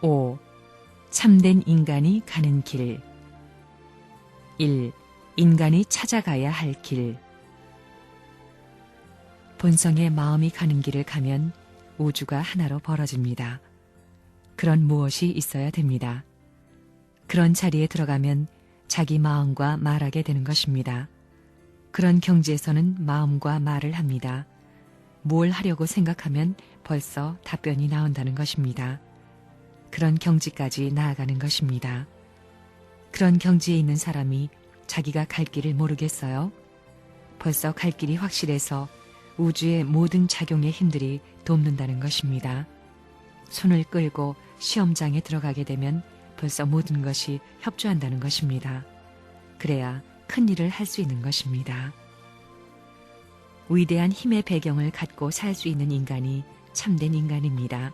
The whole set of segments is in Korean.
5. 참된 인간이 가는 길. 1. 인간이 찾아가야 할 길. 본성의 마음이 가는 길을 가면 우주가 하나로 벌어집니다. 그런 무엇이 있어야 됩니다. 그런 자리에 들어가면 자기 마음과 말하게 되는 것입니다. 그런 경지에서는 마음과 말을 합니다. 뭘 하려고 생각하면 벌써 답변이 나온다는 것입니다. 그런 경지까지 나아가는 것입니다. 그런 경지에 있는 사람이 자기가 갈 길을 모르겠어요? 벌써 갈 길이 확실해서 우주의 모든 작용의 힘들이 돕는다는 것입니다. 손을 끌고 시험장에 들어가게 되면 벌써 모든 것이 협조한다는 것입니다. 그래야 큰 일을 할 수 있는 것입니다. 위대한 힘의 배경을 갖고 살 수 있는 인간이 참된 인간입니다.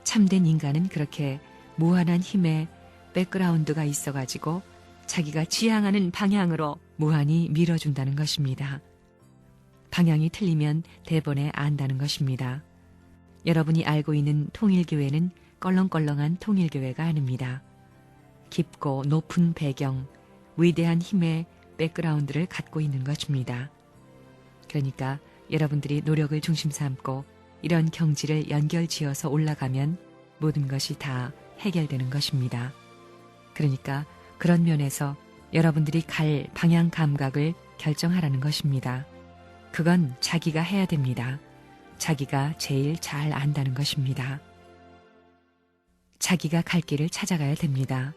참된 인간은 그렇게 무한한 힘의 백그라운드가 있어가지고 자기가 지향하는 방향으로 무한히 밀어준다는 것입니다. 방향이 틀리면 대번에 안다는 것입니다. 여러분이 알고 있는 통일교회는 껄렁껄렁한 통일교회가 아닙니다. 깊고 높은 배경, 위대한 힘의 백그라운드를 갖고 있는 것입니다. 그러니까 여러분들이 노력을 중심 삼고 이런 경지를 연결지어서 올라가면 모든 것이 다 해결되는 것입니다. 그러니까 그런 면에서 여러분들이 갈 방향 감각을 결정하라는 것입니다. 그건 자기가 해야 됩니다. 자기가 제일 잘 안다는 것입니다. 자기가 갈 길을 찾아가야 됩니다.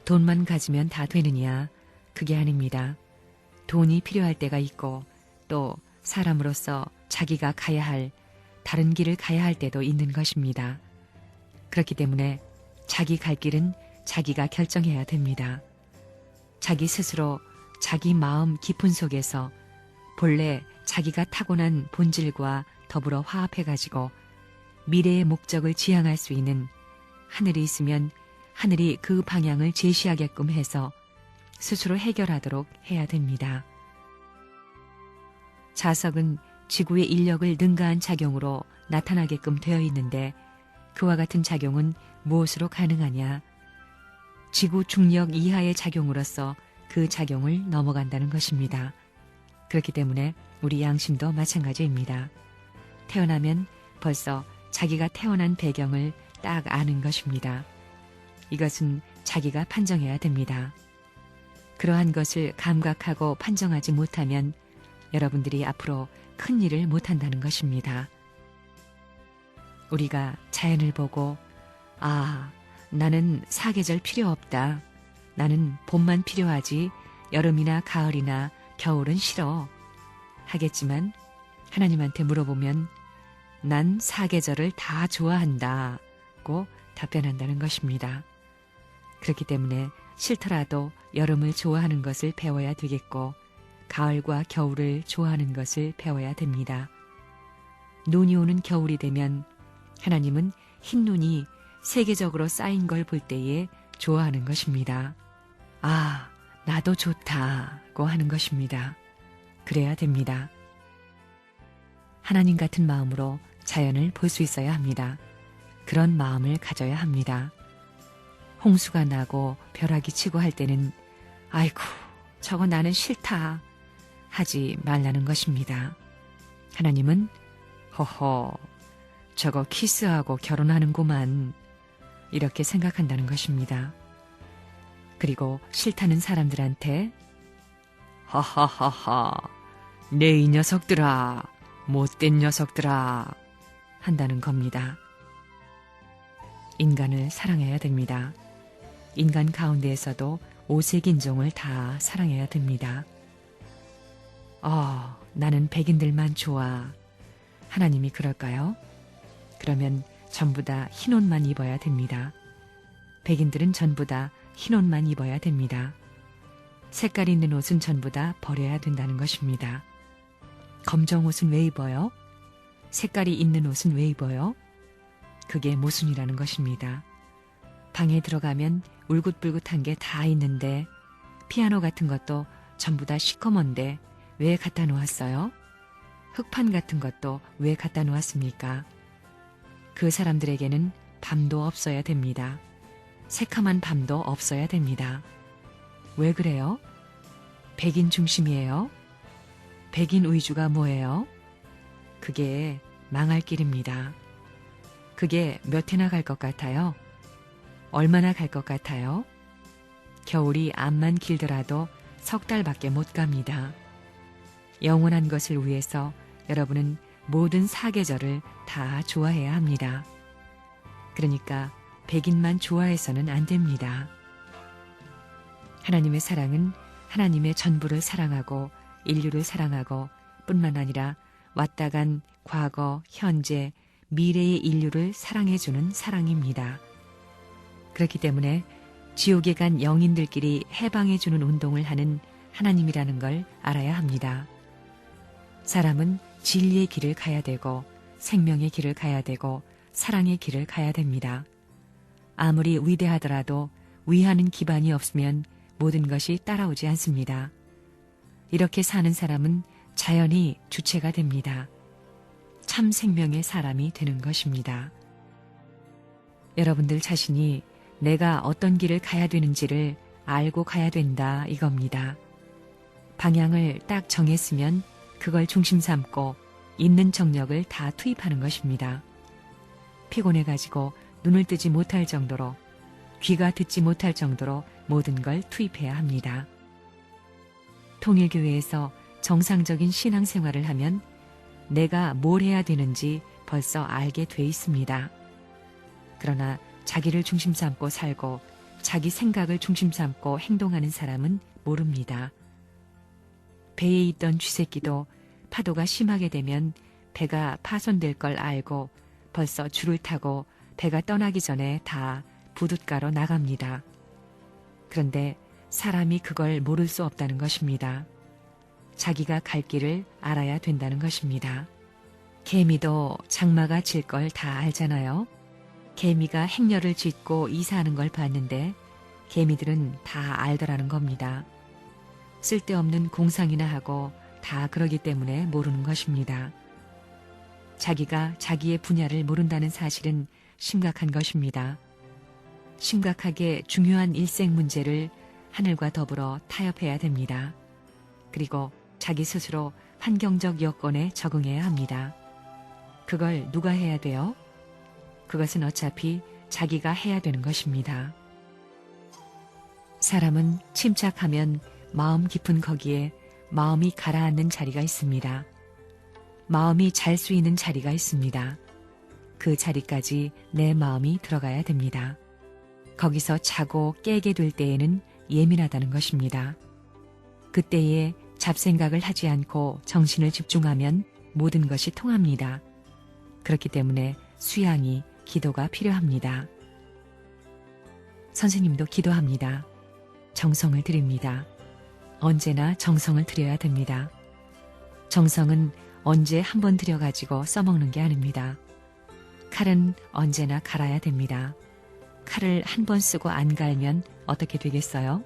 돈만 가지면 다 되느냐? 그게 아닙니다. 돈이 필요할 때가 있고 또 사람으로서 자기가 가야 할 다른 길을 가야 할 때도 있는 것입니다. 그렇기 때문에 자기 갈 길은 자기가 결정해야 됩니다. 자기 스스로 자기 마음 깊은 속에서 본래 자기가 타고난 본질과 더불어 화합해가지고 미래의 목적을 지향할 수 있는 하늘이 있으면 하늘이 그 방향을 제시하게끔 해서 스스로 해결하도록 해야 됩니다. 자석은 지구의 인력을 능가한 작용으로 나타나게끔 되어 있는데 그와 같은 작용은 무엇으로 가능하냐? 지구 중력 이하의 작용으로서 그 작용을 넘어간다는 것입니다. 그렇기 때문에 우리 양심도 마찬가지입니다. 태어나면 벌써 자기가 태어난 배경을 딱 아는 것입니다. 이것은 자기가 판정해야 됩니다. 그러한 것을 감각하고 판정하지 못하면 여러분들이 앞으로 큰 일을 못한다는 것입니다. 우리가 자연을 보고 나는 사계절 필요 없다. 나는 봄만 필요하지 여름이나 가을이나 겨울은 싫어. 하겠지만 하나님한테 물어보면 난 사계절을 다 좋아한다고 답변한다는 것입니다. 그렇기 때문에 싫더라도 여름을 좋아하는 것을 배워야 되겠고 가을과 겨울을 좋아하는 것을 배워야 됩니다. 눈이 오는 겨울이 되면 하나님은 흰 눈이 세계적으로 쌓인 걸 볼 때에 좋아하는 것입니다. 나도 좋다고 하는 것입니다. 그래야 됩니다. 하나님 같은 마음으로 자연을 볼 수 있어야 합니다. 그런 마음을 가져야 합니다. 홍수가 나고 벼락이 치고 할 때는 아이고 저거 나는 싫다 하지 말라는 것입니다. 하나님은 허허 저거 키스하고 결혼하는구만 이렇게 생각한다는 것입니다. 그리고 싫다는 사람들한테 하하하하 내 이 녀석들아 못된 녀석들아 한다는 겁니다. 인간을 사랑해야 됩니다. 인간 가운데에서도 오색인종을 다 사랑해야 됩니다. 나는 백인들만 좋아. 하나님이 그럴까요? 그러면 전부 다 흰옷만 입어야 됩니다. 백인들은 전부 다 흰옷만 입어야 됩니다. 색깔 있는 옷은 전부 다 버려야 된다는 것입니다. 검정 옷은 왜 입어요? 색깔이 있는 옷은 왜 입어요? 그게 모순이라는 것입니다. 방에 들어가면 울긋불긋한 게 다 있는데 피아노 같은 것도 전부 다 시커먼데 왜 갖다 놓았어요? 흙판 같은 것도 왜 갖다 놓았습니까? 그 사람들에게는 밤도 없어야 됩니다. 새카만 밤도 없어야 됩니다. 왜 그래요? 백인 중심이에요? 백인 의주가 뭐예요? 그게 망할 길입니다. 그게 몇 해나 갈 것 같아요? 얼마나 갈 것 같아요? 겨울이 암만 길더라도 석 달밖에 못 갑니다. 영원한 것을 위해서 여러분은 모든 사계절을 다 좋아해야 합니다. 그러니까 백인만 좋아해서는 안 됩니다. 하나님의 사랑은 하나님의 전부를 사랑하고 인류를 사랑하고 뿐만 아니라 왔다 간 과거, 현재, 미래의 인류를 사랑해주는 사랑입니다. 그렇기 때문에 지옥에 간 영인들끼리 해방해주는 운동을 하는 하나님이라는 걸 알아야 합니다. 사람은 진리의 길을 가야 되고 생명의 길을 가야 되고 사랑의 길을 가야 됩니다. 아무리 위대하더라도 위하는 기반이 없으면 모든 것이 따라오지 않습니다. 이렇게 사는 사람은 자연히 주체가 됩니다. 참 생명의 사람이 되는 것입니다. 여러분들 자신이 내가 어떤 길을 가야 되는지를 알고 가야 된다 이겁니다. 방향을 딱 정했으면 그걸 중심 삼고 있는 정력을 다 투입하는 것입니다. 피곤해가지고 눈을 뜨지 못할 정도로 귀가 듣지 못할 정도로 모든 걸 투입해야 합니다. 통일교회에서 정상적인 신앙생활을 하면 내가 뭘 해야 되는지 벌써 알게 돼 있습니다. 그러나 자기를 중심 삼고 살고 자기 생각을 중심 삼고 행동하는 사람은 모릅니다. 배에 있던 쥐새끼도 파도가 심하게 되면 배가 파손될 걸 알고 벌써 줄을 타고 배가 떠나기 전에 다 부둣가로 나갑니다. 그런데 사람이 그걸 모를 수 없다는 것입니다. 자기가 갈 길을 알아야 된다는 것입니다. 개미도 장마가 질 걸 다 알잖아요. 개미가 행렬을 짓고 이사하는 걸 봤는데 개미들은 다 알더라는 겁니다. 쓸데없는 공상이나 하고 다 그러기 때문에 모르는 것입니다. 자기가 자기의 분야를 모른다는 사실은 심각한 것입니다. 심각하게 중요한 일생 문제를 하늘과 더불어 타협해야 됩니다. 그리고 자기 스스로 환경적 여건에 적응해야 합니다. 그걸 누가 해야 돼요? 그것은 어차피 자기가 해야 되는 것입니다. 사람은 침착하면 마음 깊은 거기에 마음이 가라앉는 자리가 있습니다. 마음이 잘 수 있는 자리가 있습니다. 그 자리까지 내 마음이 들어가야 됩니다. 거기서 자고 깨게 될 때에는 예민하다는 것입니다. 그때에 잡생각을 하지 않고 정신을 집중하면 모든 것이 통합니다. 그렇기 때문에 수양이 기도가 필요합니다. 선생님도 기도합니다. 정성을 드립니다. 언제나 정성을 드려야 됩니다. 정성은 언제 한번 들여가지고 써먹는 게 아닙니다. 칼은 언제나 갈아야 됩니다. 칼을 한 번 쓰고 안 갈면 어떻게 되겠어요?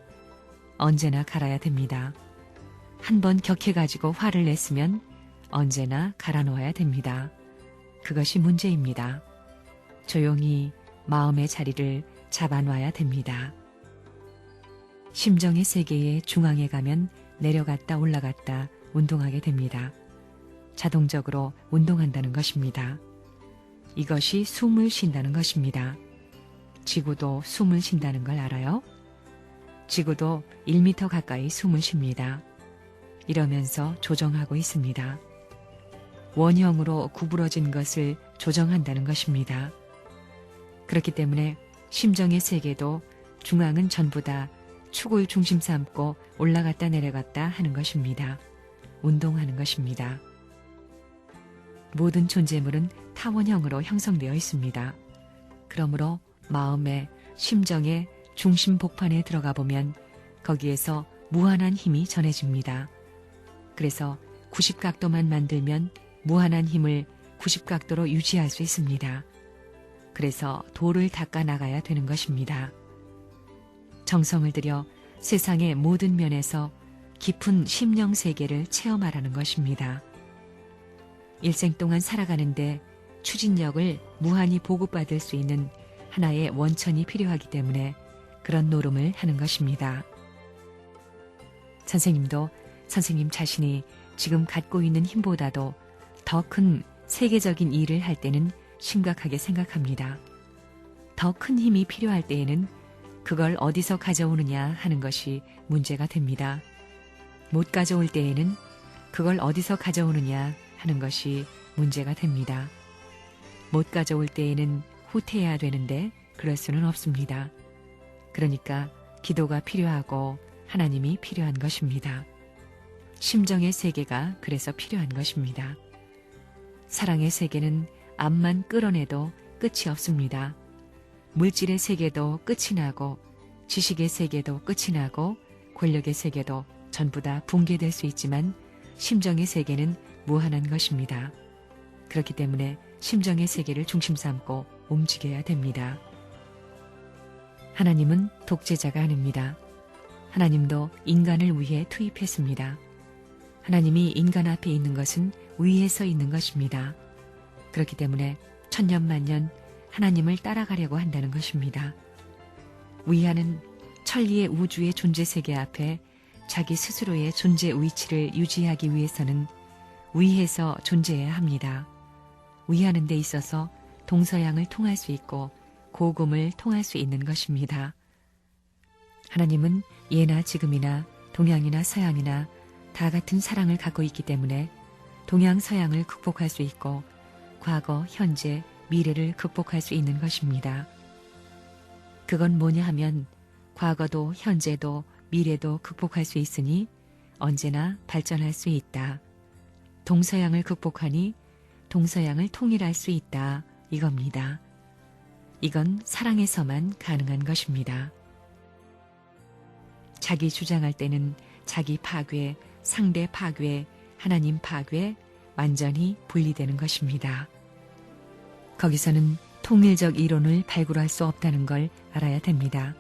언제나 갈아야 됩니다. 한 번 격해가지고 화를 냈으면 언제나 갈아놓아야 됩니다. 그것이 문제입니다. 조용히 마음의 자리를 잡아놔야 됩니다. 심정의 세계의 중앙에 가면 내려갔다 올라갔다 운동하게 됩니다. 자동적으로 운동한다는 것입니다. 이것이 숨을 쉰다는 것입니다. 지구도 숨을 쉰다는 걸 알아요? 지구도 1m 가까이 숨을 쉽니다. 이러면서 조정하고 있습니다. 원형으로 구부러진 것을 조정한다는 것입니다. 그렇기 때문에 심정의 세계도 중앙은 전부 다 축을 중심 삼고 올라갔다 내려갔다 하는 것입니다. 운동하는 것입니다. 모든 존재물은 타원형으로 형성되어 있습니다. 그러므로 마음의 심정의 중심 복판에 들어가 보면 거기에서 무한한 힘이 전해집니다. 그래서 90각도만 만들면 무한한 힘을 90각도로 유지할 수 있습니다. 그래서 돌을 닦아 나가야 되는 것입니다. 정성을 들여 세상의 모든 면에서 깊은 심령 세계를 체험하라는 것입니다. 일생 동안 살아가는데 추진력을 무한히 보급받을 수 있는 하나의 원천이 필요하기 때문에 그런 노름을 하는 것입니다. 선생님도 선생님 자신이 지금 갖고 있는 힘보다도 더 큰 세계적인 일을 할 때는 심각하게 생각합니다. 더 큰 힘이 필요할 때에는 그걸 어디서 가져오느냐 하는 것이 문제가 됩니다. 못 가져올 때에는 그걸 어디서 가져오느냐 하는 것이 문제가 됩니다. 못 가져올 때에는 후퇴해야 되는데 그럴 수는 없습니다. 그러니까 기도가 필요하고 하나님이 필요한 것입니다. 심정의 세계가 그래서 필요한 것입니다. 사랑의 세계는 암만 끌어내도 끝이 없습니다. 물질의 세계도 끝이 나고 지식의 세계도 끝이 나고 권력의 세계도 전부 다 붕괴될 수 있지만 심정의 세계는 무한한 것입니다. 그렇기 때문에 심정의 세계를 중심 삼고 움직여야 됩니다. 하나님은 독재자가 아닙니다. 하나님도 인간을 위해 투입했습니다. 하나님이 인간 앞에 있는 것은 위에서 있는 것입니다. 그렇기 때문에 천년만년 하나님을 따라가려고 한다는 것입니다. 위하는 천리의 우주의 존재 세계 앞에 자기 스스로의 존재 위치를 유지하기 위해서는 위에서 존재해야 합니다. 위하는 데 있어서 동서양을 통할 수 있고 고금을 통할 수 있는 것입니다. 하나님은 예나 지금이나 동양이나 서양이나 다 같은 사랑을 갖고 있기 때문에 동양 서양을 극복할 수 있고 과거, 현재, 미래를 극복할 수 있는 것입니다. 그건 뭐냐 하면 과거도 현재도 미래도 극복할 수 있으니 언제나 발전할 수 있다. 동서양을 극복하니 동서양을 통일할 수 있다. 이겁니다. 이건 사랑에서만 가능한 것입니다. 자기 주장할 때는 자기 파괴, 상대 파괴, 하나님 파괴 완전히 분리되는 것입니다. 거기서는 통일적 이론을 발굴할 수 없다는 걸 알아야 됩니다.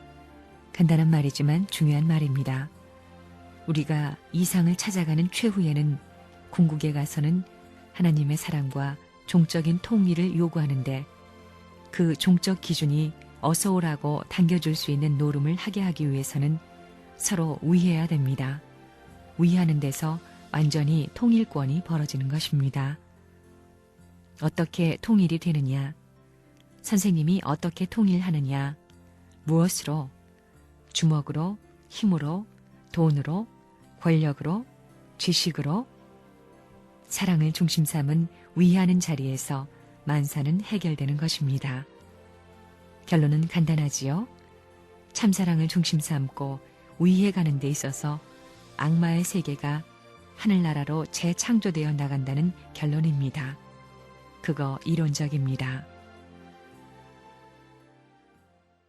간단한 말이지만 중요한 말입니다. 우리가 이상을 찾아가는 최후에는 궁극에 가서는 하나님의 사랑과 종적인 통일을 요구하는데 그 종적 기준이 어서 오라고 당겨줄 수 있는 노름을 하게 하기 위해서는 서로 위해야 됩니다. 위하는 데서 완전히 통일권이 벌어지는 것입니다. 어떻게 통일이 되느냐? 선생님이 어떻게 통일하느냐? 무엇으로? 주먹으로, 힘으로, 돈으로, 권력으로, 지식으로? 사랑을 중심 삼은 위하는 자리에서 만사는 해결되는 것입니다. 결론은 간단하지요. 참사랑을 중심 삼고 위해 가는 데 있어서 악마의 세계가 하늘나라로 재창조되어 나간다는 결론입니다. 그거 이론적입니다.